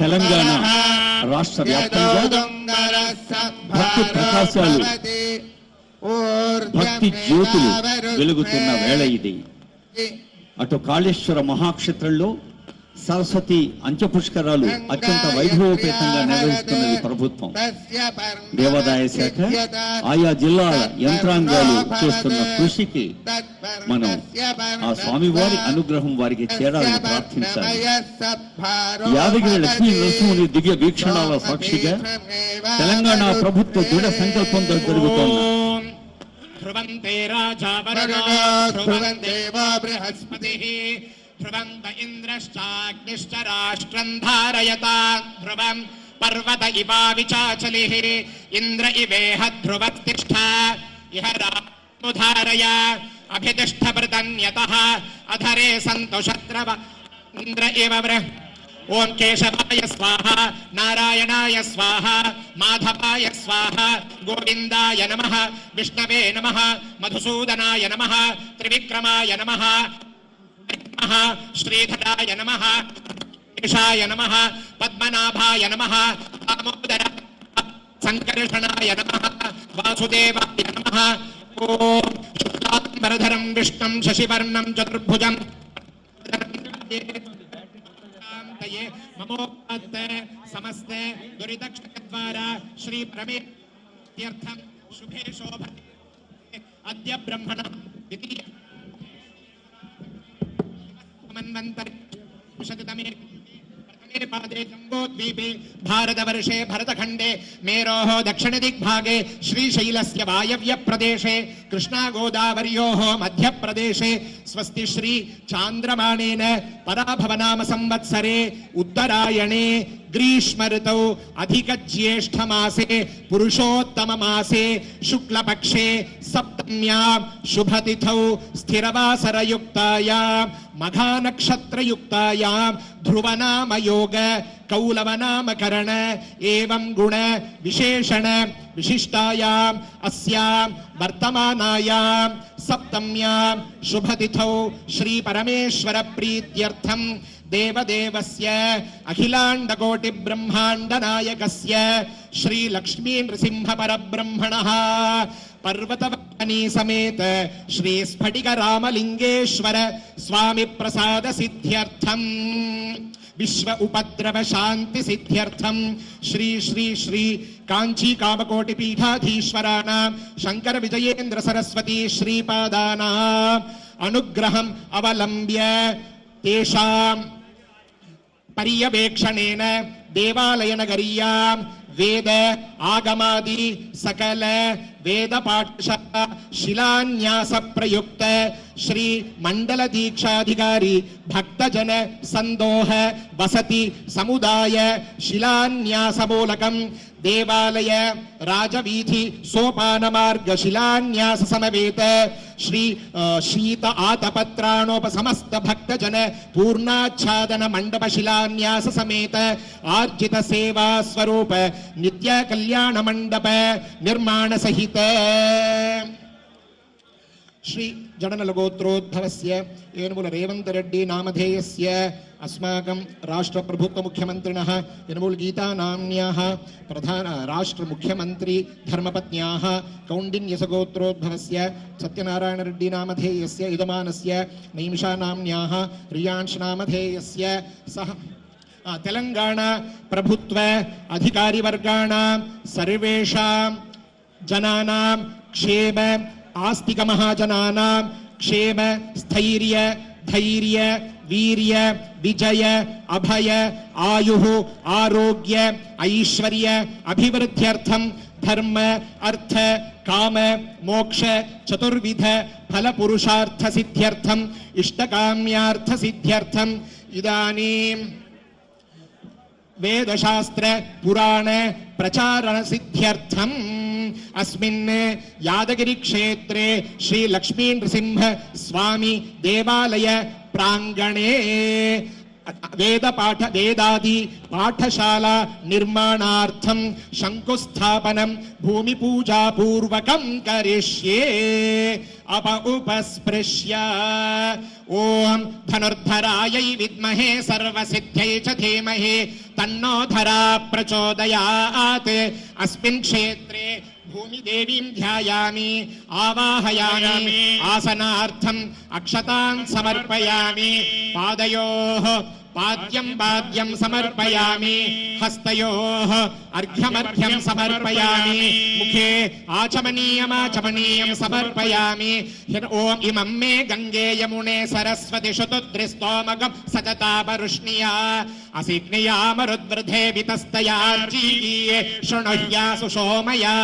తెలంగాణ రాష్ట్ర వ్యాప్తంగా భక్తి ప్రకాశాలు భక్తి జ్యోతులు వెలుగుతున్న వేళ ఇది. అటు కాళేశ్వర మహాక్షేత్రంలో సరస్వతి అంత్యపుష్కరాలు అత్యంత వైభవోపేతంగా నిర్వహిస్తున్నది ప్రభుత్వం. దేవాదాయ శాఖ ఆయా జిల్లాల యంత్రాంగాలు చేస్తున్న కృషికి మనం ఆ స్వామివారి అనుగ్రహం వారికి చేరాలని ప్రార్థించాలి. యాదగిరి లక్ష్మీ నరసింహుని దివ్య వీక్షణాల సాక్షిగా తెలంగాణ ప్రభుత్వ దృఢ సంకల్పంతో జరుగుతోంది. ధ్రువంతే రాజా వరుణో ధ్రువంతే వా బృహస్పతిః ధ్రువంత ఇంద్రశ్చాగ్నిశ్చ రాష్ట్రం ధారయతా ధ్రువం పర్వత ఇవావిచాచలిః ఇంద్ర ఇవేహ ధ్రువతిష్ఠ ఇహ రాముధారయ అభితిష్ఠ వృతన్యతః అధరే సంతు శత్రవ ఇంద్ర ఇవ ఓం కేశవాయ స్వాహ నారాయణాయ స్వాహ మాధవాయ స్వాహ గోవిందాయ నమః విష్ణవే నమః మధుసూదనాయ నమః త్రివిక్రమాయ నమః శ్రీధరాయ నమః కేశాయ నమః పద్మనాభాయ నమః దామోదర సంకర్షణాయ నమః వాసుదేవాయ నమః ఓం శుక్లాంబరధరం విష్ణుం శశివర్ణం చతుర్భుజం మమోపత్తే సమస్తే దురితక్షద్వారా శ్రీ పరమేత్యర్థం శుభే శోభ అద్య బ్రహ్మణ ద్వితీయ మన్వంతరి శతతమే प्रथमे पादे जम्बोद्वीपे भारतवर्षे भरतखंडे मेरोः दक्षिणदिग्भागे श्रीशैलस्य वायव्यप्रदेशे कृष्णागोदावर्योः मध्यप्रदेशे स्वस्ति श्री चान्द्रमानेन पराभवनाम संवत्सरे उत्तरायणे ग्रीष्म ऋतौ अधिकज्येष्ठमासे पुरुषोत्तममासे शुक्लपक्षे सप्तम्यां शुभतिथौ स्थिरवासरयुक्तायां मघानक्षत्रयुक्तायां ध्रुवनाम योग कौलवनामकरण एवं गुण विशेषण विशिष्टायां अस्यां वर्तमानायां सप्तम्यां शुभतिथौ श्री परमेश्वर प्रीत्यर्थं देवदेवस्य अखिलांडकोटि ब्रह्मांड नायकस्य श्री लक्ष्मी नृसिंह परब्रह्मणः पर्वतवनी समेत श्री स्फटिक रामलिंगेश्वर स्वामी प्रसाद सिद्ध्यर्थम विश्व उपद्रव शांति सिद्ध्यर्थम श्री श्री श्री कांची कामकोटि पीठाधीश्वराणां शंकर विजयेंद्र सरस्वती श्रीपादानां अनुग्रहं अवलंब्य तेषां पर्यवेक्षणेन देवालय नगरीयां वेद आगमादि सकल वेद पाठशाला शिलान्यास प्रयुक्त श्री मंडल दीक्षाधिकारी भक्तजन संदोह वसति समुदाय शिलान्यास मूलकं देवालय राजवीधि सोपान मार्ग शिलान्यास समवेत श्री शीत आतपत्राणोप समस्त भक्तजन पूर्णाच्छादन मंडप शिलान्यास समेत आर्जित सेवा स्वरूप नित्य कल्याण मंडप निर्माण सहित श्री जडनलगोत्रोद्भवस्य येनुमुल रेवंत रेड्डी नामधेयस्य अस्माकं राष्ट्र प्रभुत्व मुख्यमन्त्रिणः यनुमुल गीता नाम्न्याः प्रधान राष्ट्र मुख्यमंत्री धर्मपत्न्याः कौंडिन्यसगोत्रोद्भवस्य सत्यनारायण रेड्डी नामधेयस्य यजमानस्य नैमिषा नाम्न्याः रियांश नामधेयस्य सह तेलंगाणा प्रभुत्व अधिकारी वर्गाणां सर्वेषां जनानां क्षेम आस्तिक महाजनानां क्षेम स्थैर्य धैर्य वीर्य विजय अभय आयुः आरोग्य ऐश्वर्य अभिवृद्ध्यर्थं धर्म अर्थ काम मोक्ष चतुर्विध फल पुरुषार्थ सिद्ध्यर्थं इष्टकाम्यार्थ सिद्ध्यर्थं इदानीं वेदशास्त्र पुराण प्रचारण सिद्ध्यर्थम अस्मिन् यादगिरी क्षेत्रे श्री लक्ष्मी नृसिंह स्वामी देवालय प्रांगणे వేదాది పాఠశాల నిర్మాణార్థం శంకుస్థాపనం భూమి పూజా పూర్వకం కరిష్యే ఉపస్పృశ్య ఓం ధనుర్ధరాయై విద్మహే సర్వసిద్ధ్యై చ ధీమహి తన్నో ధరా ప్రచోదయాత్ అస్మిన్ క్షేత్రే భూమిదేవీం ధ్యాయామి ఆవాహయామి ఆసనార్థం అక్షతాన్ సమర్పయామి పాదయోః పాద్యం సమర్పయామి హస్తయోః అర్ఘ్యమర్ఘ్యం సమర్పయామి ముఖే ఆచమనీయం సమర్పయామి ఓం ఇమం మే గంగే యమునే సరస్వతి శుతుద్రిస్తోమగం సతతాపరుష్ణియా అసిగ్నియామరుద్వృధే వితస్తయార్జీయే శృణుహ్యాసు సోమయా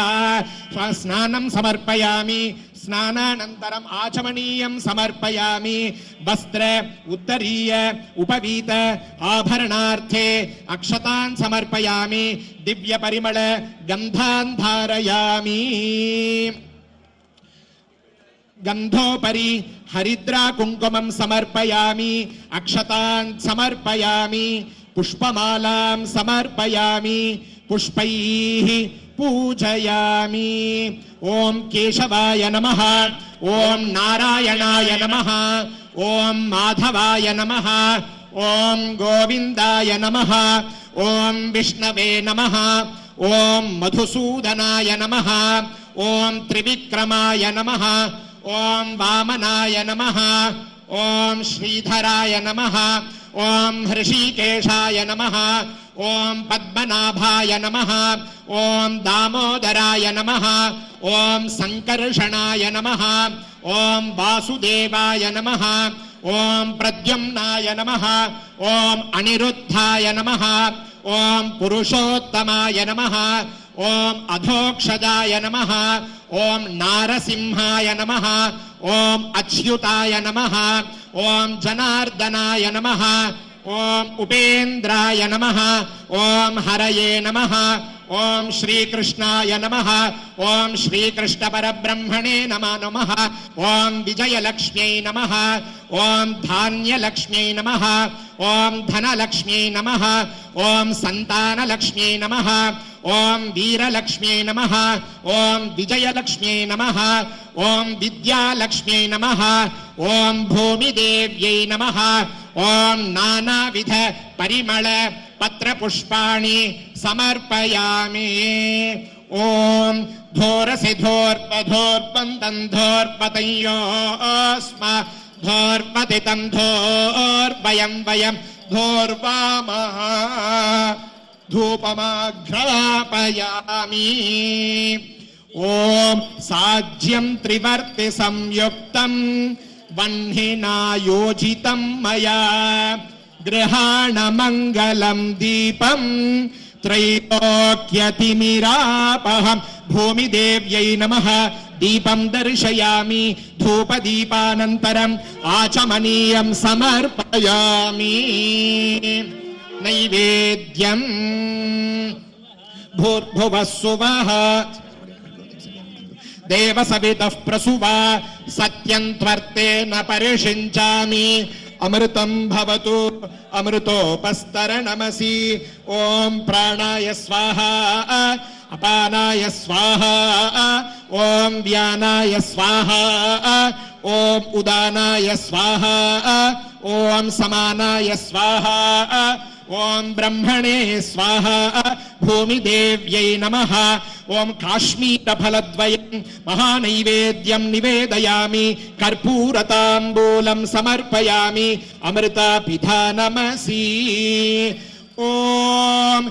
స్నానం సమర్పయామి స్నానానంతరం ఆచమనీయం సమర్పయామి వస్త్ర ఉత్తరీయ ఉపవీత ఆభరణార్థే అక్షతాన్ సమర్పయామి దివ్య పరిమళ గంధాన్ ధారయామి గంధోపరి హరిద్రా కుంకుమం సమర్పయామి అక్షతాన్ సమర్పయామి పుష్పమాలాం సమర్పయామి పుష్పైః పూజయామి ఓం కేశవాయ నమః ఓం నారాయణాయ నమః ఓం మాధవాయ నమః ఓం గోవిందాయ నమః ఓం విష్ణవే నమః ఓం మధుసూదనాయ నమః ఓం త్రివిక్రమాయ నమః ఓం వామనాయ నమః ఓం శ్రీధరాయ నమః ఓం హృషీకేశాయ నమః ఓం పద్మనాభాయ నమః ఓం దామోదరాయ నమః ఓం సంకర్షణాయ నమః ఓం వాసుదేవాయ నమః ఓం ప్రద్యుమ్నాయ నమః ఓం అనిరుద్ధాయ నమః ఓం పురుషోత్తమాయ నమః ఓం అధోక్షజాయ నమః ఓం నారసింహాయ నమః ఓం అచ్యుతాయ నమః ఓం జనార్దనాయ నమః ఓం ఉపేంద్రాయ నమః ఓం హరయే నమః ఓం శ్రీకృష్ణాయ నమః ఓం శ్రీకృష్ణ పరబ్రహ్మణే నమః ఓం విజయలక్ష్మ్యై నమః ఓం ధాన్యలక్ష్మ్యై నమః ఓం ధనలక్ష్మ్యై నమః ఓం సంతానలక్ష్మ్యై నమః ఓం వీరలక్ష్మ్యై నమః ఓం విజయలక్ష్మ్యై నమః ఓం విద్యాలక్ష్మ్యై నమః ఓం భూమిదేవ్యై నమః ఓం నానావిధ పరిమళ పత్రపుష్పాణి సమర్పయామి ఓం ధోరసి ధోర్పధోర్పంతం ధోర్పతయోస్మ ధోర్పతితం ధోర్వయం వయం ధోర్వామః ధూపమాఘ్రాపయామి ఓం సాజ్యం త్రివర్తి సంయుక్తం వహ్నినా యోజితం మయా గృహాణ మంగళం దీపం త్రైలోక్యతిమిరాపహం భూమిదేవ్యై నమః దీపం దర్శయామి ధూపదీపానంతరం ఆచమనీయం సమర్పయామి నైవేద్యం భూర్భువస్సువః దేవసవితః ప్రసువా సత్యం త్వర్తేన పరిషించామి అమృతం భవతు అమృతోపస్తరణమసి ఓం ప్రాణాయ స్వాహా అపానాయ స్వాహా ఓం వ్యానాయ స్వాహా ఓం ఉదానాయ స్వాహా ఓం సమానాయ స్వాహా ఓం బ్రహ్మణే స్వాహా భూమిదేవ్యై నమః ఓం కాశ్మీరఫలద్వయం మహానైవేద్యం నివేదయామి కర్పూరతాంబూలం సమర్పయామి అమృతాపిధానమసి ఓం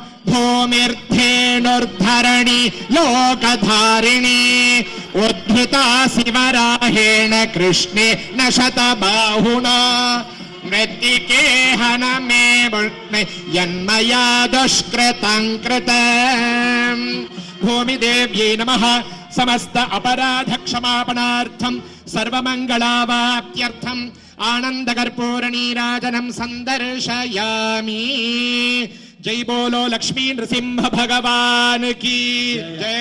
భూమిర్ధేనుర్ధరణి లోకధారిణి ఉద్ధృతా శివరాహేణ కృష్ణేన శతబాహునా మృత్తికేహన మే యన్మయా దుష్కృతం కృతం భూమిదేవ్యై నమః సమస్త అపరాధ క్షమాపణార్థం సర్వమంగళావాప్త్యర్థం ఆనందకర్పూర నీరాజనం సందర్శయామి జై బోలో లక్ష్మీ నృసింహ భగవాన్ కీ జై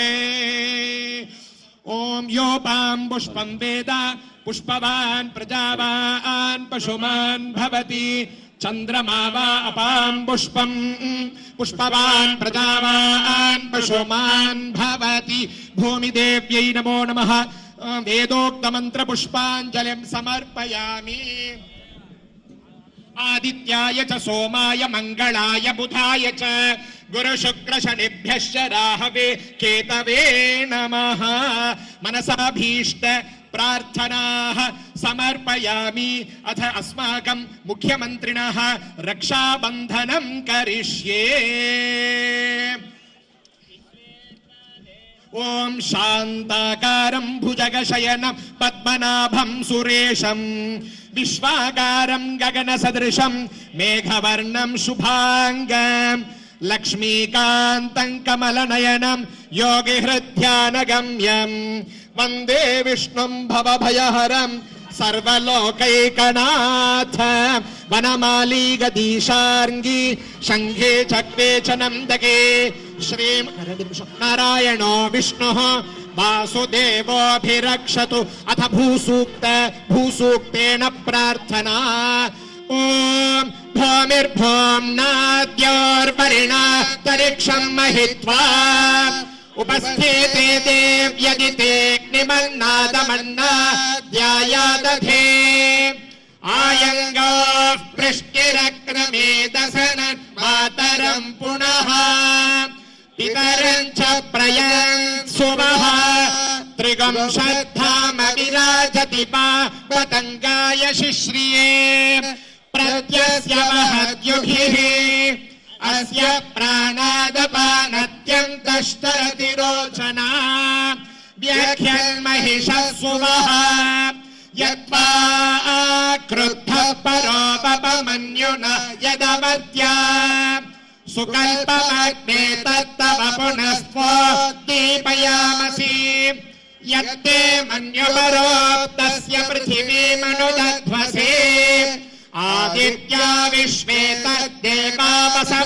ఓం యోపాం పుష్పం వేద పుష్పవాన్ ప్రజావాన్ పశుమాన్ భవతి चंद्रमा वा अपां पुष्पं पुष्पवान् प्रजावान् पशुमान् भवति भूमिदेव्यै नमो नमः वेदोक्त मंत्र पुष्पांजलिं समर्पयामि आदित्याय च सोमाय मंगलाय बुधाय च गुरु शुक्र शनिभ्यश्च राहवे केतवे नमः मनसाभीष्ट प्रार्थनाः समर्पयामि अथ अस्माकं मुख्यमन्त्रिणः रक्षाबन्धनं करिष्ये ओम शांताकारं भुजगशयनं पद्मनाभं सुरेशं विश्वाकारं गगनसदृशं मेघवर्णं शुभांगं लक्ष्मीकान्तं कमलनयनं योगिहृद्यानगम्यं वन्दे विष्णुं भवभयहरं सर्वलोकैकनाथ वनमाली गदीशार्ङ्गी शङ्खे चक्रे च नन्दके श्रीं नारायणो विष्णुः वासुदेवोऽभिरक्षतु अथ भूसूक्तेन प्रार्थना ओम भूमिर्भुवनाद्योर्वरिणान्तरिक्षं महित्वा उपस्थिते देव्यदितेऽग्निमन्नादमन्नाद्यायादधे आयङ्गाः पृष्टिरक्रमे दशनन् मातरं पुनः पितरं च प्रयन्सुवः त्रिगं श्रद्धाम विराजति पतङ्गाय शिश्रिये प्रत्यस्य महद्युभिः अस्य प्राणादपानत्यन्तश्चरति रोचना व्याख्यन्महिषः सुवः यत्वा क्रुद्धः परोपमन्युना यदवत्या सुकल्पमग्ने तत्तव पुनस्त्वोद्दीपयामसि यत्ते मन्युपरोक्तस्य पृथिवीमनुदध्वसे आदित्या विश्वे तद्देवावसव